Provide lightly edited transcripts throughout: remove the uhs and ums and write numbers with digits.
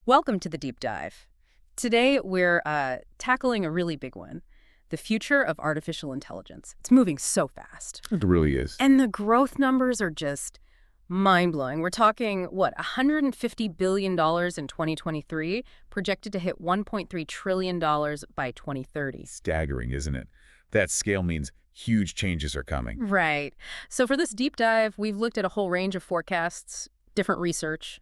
Welcome to the deep dive. Today, we're tackling a really big one, the future of artificial intelligence. It's moving so fast. It really is. And the growth numbers are just mind-blowing. We're talking, what, $150 billion in 2023, projected to hit $1.3 trillion by 2030. Staggering, isn't it? That scale means huge changes are coming. Right. So for this deep dive, we've looked at a whole range of forecasts, different research.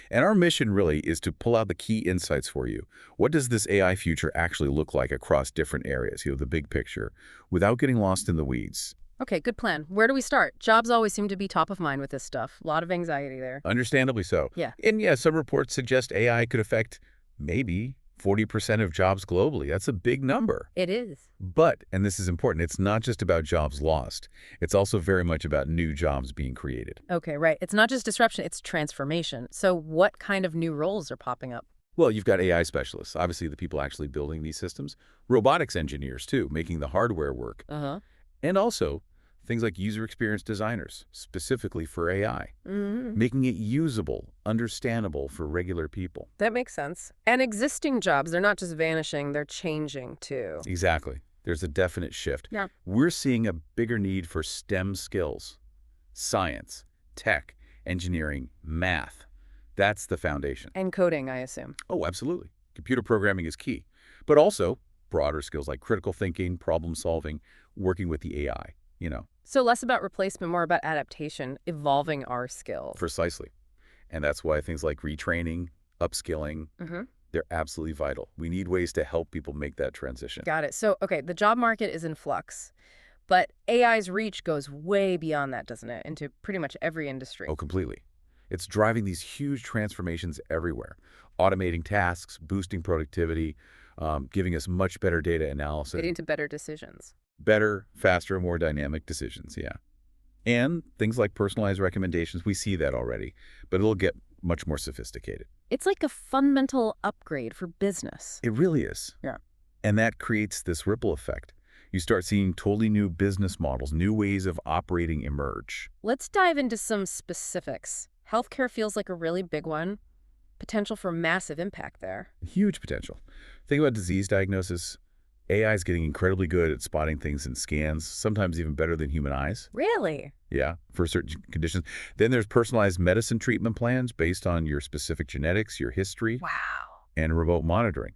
And our mission really is to pull out the key insights for you. What does this AI future actually look like across different areas, the big picture, without getting lost in the weeds? Okay, good plan. Where do we start? Jobs always seem to be top of mind with this stuff. A lot of anxiety there. Understandably so. Yeah. And yeah, some reports suggest AI could affect maybe 40% of jobs globally. That's a big number. It is. But, and this is important, it's not just about jobs lost. It's also very much about new jobs being created. Okay, right. It's not just disruption, it's transformation. So what kind of new roles are popping up? Well, you've got AI specialists, obviously the people actually building these systems. Robotics engineers, too, making the hardware work. And also things like user experience designers, specifically for AI, making it usable, understandable for regular people. That makes sense. And existing jobs, they're not just vanishing, they're changing too. Exactly. There's a definite shift. Yeah. We're seeing a bigger need for STEM skills, science, tech, engineering, math. That's the foundation. And coding, I assume. Oh, absolutely. Computer programming is key. But also broader skills like critical thinking, problem solving, working with the AI. So less about replacement, more about adaptation, evolving our skills. Precisely. And that's why things like retraining, upskilling, they're absolutely vital. We need ways to help people make that transition. Got it. So, okay, the job market is in flux, but AI's reach goes way beyond that, doesn't it? Into pretty much every industry. Oh, completely. It's driving these huge transformations everywhere. Automating tasks, boosting productivity, giving us much better data analysis. Leading to better decisions. Better, faster, more dynamic decisions, yeah. And things like personalized recommendations, we see that already, but it'll get much more sophisticated. It's like a fundamental upgrade for business. It really is. Yeah. And that creates this ripple effect. You start seeing totally new business models, new ways of operating emerge. Let's dive into some specifics. Healthcare feels like a really big one. Potential for massive impact there. Huge potential. Think about disease diagnosis. AI is getting incredibly good at spotting things in scans, sometimes even better than human eyes. Really? Yeah, for certain conditions. Then there's personalized medicine treatment plans based on your specific genetics, your history, Wow. and remote monitoring.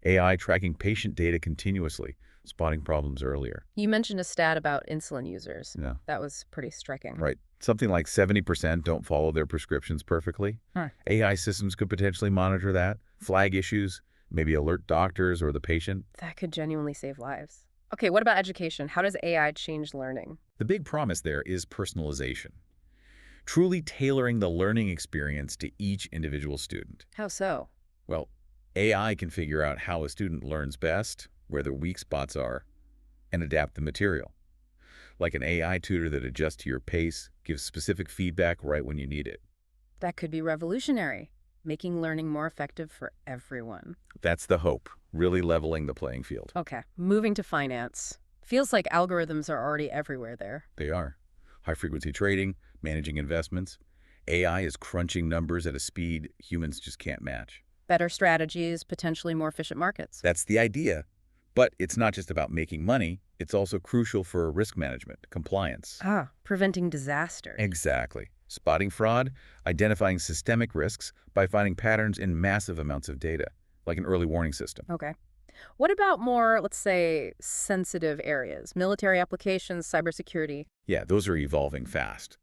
AI tracking patient data continuously, spotting problems earlier. You mentioned a stat about insulin users. Yeah. That was pretty striking. Right. Something like 70% don't follow their prescriptions perfectly. AI systems could potentially monitor that, flag issues, maybe alert doctors or the patient. That could genuinely save lives. Okay, what about education? How does AI change learning? The big promise there is personalization. Truly tailoring the learning experience to each individual student. How so? Well, AI can figure out how a student learns best, where their weak spots are, and adapt the material. Like an AI tutor that adjusts to your pace, gives specific feedback right when you need it. That could be revolutionary, making learning more effective for everyone. That's the hope, really leveling the playing field. Okay, moving to finance. Feels like algorithms are already everywhere there. They are. High-frequency trading, managing investments. AI is crunching numbers at a speed humans just can't match. Better strategies, potentially more efficient markets. That's the idea. But it's not just about making money. It's also crucial for risk management, compliance. Preventing disaster. Exactly. Spotting fraud, identifying systemic risks by finding patterns in massive amounts of data, like an early warning system. Okay. What about more, let's say, sensitive areas? Military applications, cybersecurity? Yeah, those are evolving fast.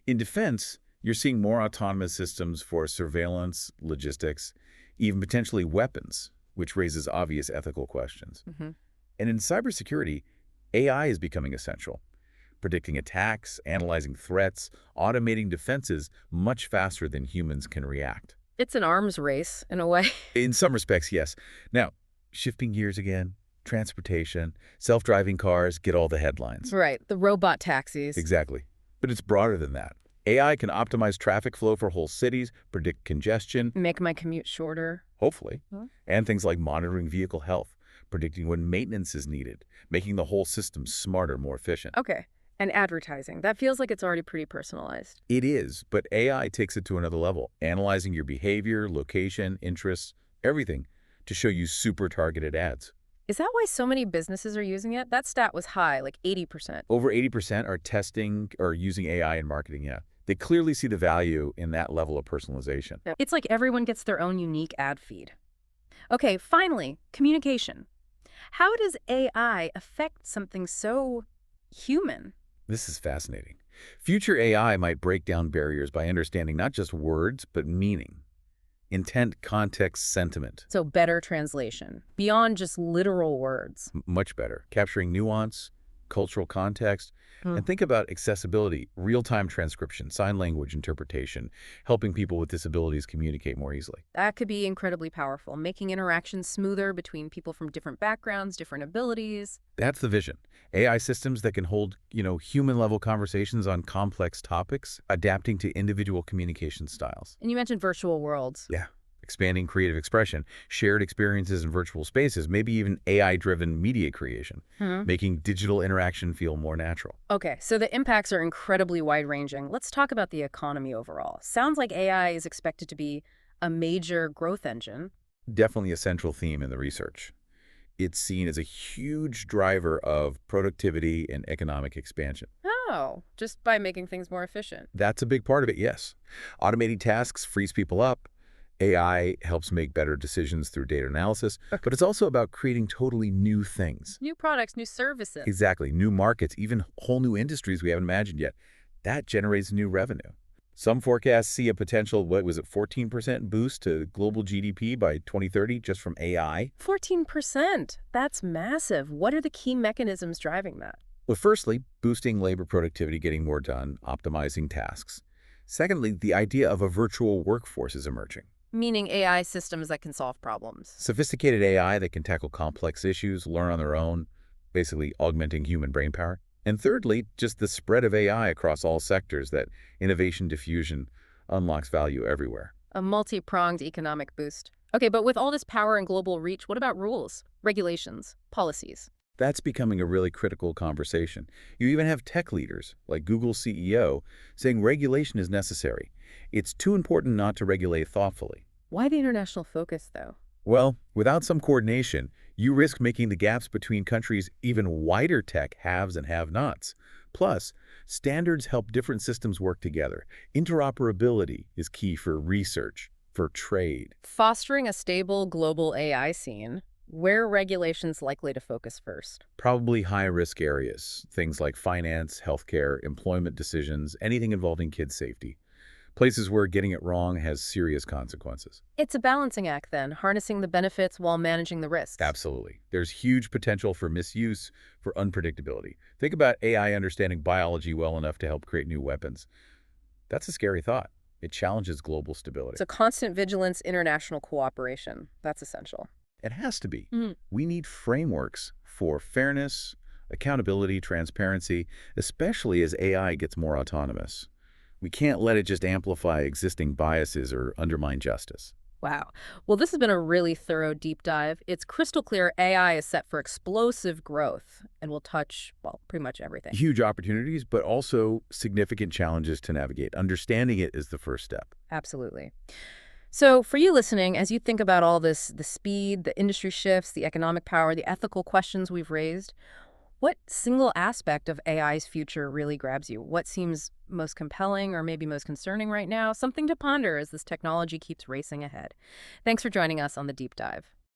In defense, you're seeing more autonomous systems for surveillance, logistics, even potentially weapons, which raises obvious ethical questions. And in cybersecurity, AI is becoming essential, predicting attacks, analyzing threats, automating defenses much faster than humans can react. It's an arms race, in a way. In some respects, yes. Now, shifting gears again, transportation, self-driving cars get all the headlines. Right, the robot taxis. Exactly. But it's broader than that. AI can optimize traffic flow for whole cities, predict congestion. Make my commute shorter. Hopefully. And things like monitoring vehicle health, predicting when maintenance is needed, making the whole system smarter, more efficient. Okay. And advertising. That feels like it's already pretty personalized. It is, but AI takes it to another level, analyzing your behavior, location, interests, everything to show you super targeted ads. Is that why so many businesses are using it? That stat was high, like 80%. Over 80% are testing or using AI in marketing, yeah. They clearly see the value in that level of personalization. Yeah. It's like everyone gets their own unique ad feed. Okay, finally, communication. How does AI affect something so human? This is fascinating. Future AI might break down barriers by understanding not just words, but meaning, intent, context, sentiment. So better translation, beyond just literal words. Much better, capturing nuance, cultural context, Hmm. and think about accessibility, real-time transcription, sign language interpretation, helping people with disabilities communicate more easily. That could be incredibly powerful, making interactions smoother between people from different backgrounds, different abilities. That's the vision. AI systems that can hold, human-level conversations on complex topics, adapting to individual communication styles. And you mentioned virtual worlds. Yeah. Expanding creative expression, shared experiences in virtual spaces, maybe even AI-driven media creation, Hmm. making digital interaction feel more natural. Okay, so the impacts are incredibly wide-ranging. Let's talk about the economy overall. Sounds like AI is expected to be a major growth engine. Definitely a central theme in the research. It's seen as a huge driver of productivity and economic expansion. Oh, just by making things more efficient. That's a big part of it, yes. Automating tasks frees people up. AI helps make better decisions through data analysis, Okay. but it's also about creating totally new things. New products, new services. Exactly. New markets, even whole new industries we haven't imagined yet. That generates new revenue. Some forecasts see a potential, 14% boost to global GDP by 2030 just from AI. 14%. That's massive. What are the key mechanisms driving that? Well, firstly, boosting labor productivity, getting more done, optimizing tasks. Secondly, the idea of a virtual workforce is emerging. Meaning AI systems that can solve problems. Sophisticated AI that can tackle complex issues, learn on their own, basically augmenting human brainpower. And thirdly, just the spread of AI across all sectors, that innovation diffusion unlocks value everywhere. A multi-pronged economic boost. Okay, but with all this power and global reach, what about rules, regulations, policies? That's becoming a really critical conversation. You even have tech leaders, like Google's CEO, saying regulation is necessary. It's too important not to regulate thoughtfully. Why the international focus, though? Well, without some coordination, you risk making the gaps between countries even wider. Tech haves and have-nots. Plus, standards help different systems work together. Interoperability is key for research, for trade. Fostering a stable global AI scene, where are regulations likely to focus first? Probably high-risk areas, things like finance, healthcare, employment decisions, anything involving kids' safety. Places where getting it wrong has serious consequences. It's a balancing act, then, harnessing the benefits while managing the risks. Absolutely. There's huge potential for misuse, for unpredictability. Think about AI understanding biology well enough to help create new weapons. That's a scary thought. It challenges global stability. It's a constant vigilance, international cooperation. That's essential. It has to be. Mhm. We need frameworks for fairness, accountability, transparency, especially as AI gets more autonomous. We can't let it just amplify existing biases or undermine justice. Wow. Well, this has been a really thorough deep dive. It's crystal clear AI is set for explosive growth and will touch, well, pretty much everything. Huge opportunities, but also significant challenges to navigate. Understanding it is the first step. Absolutely. So for you listening, as you think about all this, the speed, the industry shifts, the economic power, the ethical questions we've raised, what single aspect of AI's future really grabs you? What seems most compelling or maybe most concerning right now? Something to ponder as this technology keeps racing ahead. Thanks for joining us on the Deep Dive.